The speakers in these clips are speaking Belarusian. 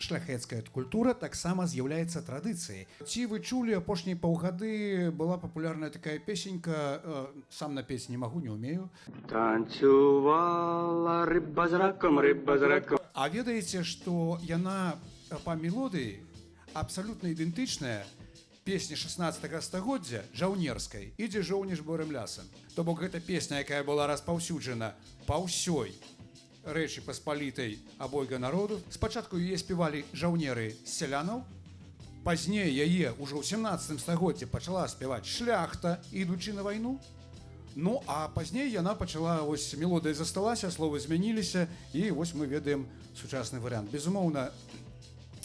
Шляхецкая культура таксама з'яўляецца традыцыяй. Ці вы чулі апошнія паўгады была папулярная такая песенька, сам напець не магу, не умею. Танцювала рыба з раком, рыба з раком. А ведаеце, што яна па мелодыі абсалютна ідэнтычная песні 16 стагоддзя жаўнерскай «Ідзе жоўніш борым лясам». То бок гэта песня, якая была распаўсюджана па ўсёй Рэчы Паспалітай абойга народу. Спачатку яе спявалі жаўнеры з сялянаў, пазней яе ўжо ў 17 стагоддзі пачала спяваць шляхта, ідучы на вайну. Ну, а пазней яна пачала, вось мелодыя засталася, словы змяніліся, і вось мы ведаем сучасны варыянт. Безумоўна,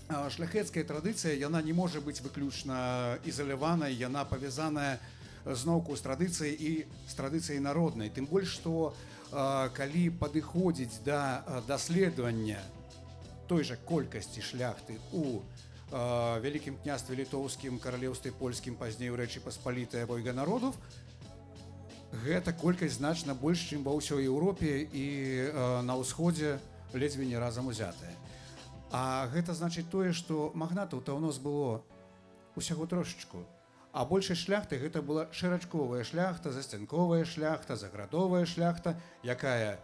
шляхецкая традыцыя, яна не можа быць выключна ізаляванай, яна павязаная зноўку з традыцыяй і з традыцыяй народнай. Тым больш, што калі падыходзіць да даследавання той жа колькасці шляхты у Вялікім княстве літоўскім, каралеўстве польскім, пазней у Рэчы Паспалітай абойга народаў, гэта колькасць значна больш, чым ва ўсёй Еўропе і на ўсходзе ледзьве не разам узятая. А гэта значыць тое, што магнатаў-то ў нас было усяго трошачку. А большасць шляхты гэта была шэрачковая шляхта, засцянковая шляхта, заградовая шляхта, якая,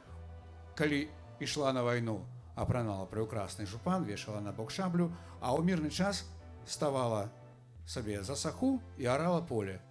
калі ішла на вайну, апранала прыўкрасны жупан, вешала на бок шаблю, а ў мірны час ставала сабе за саху і арала поле.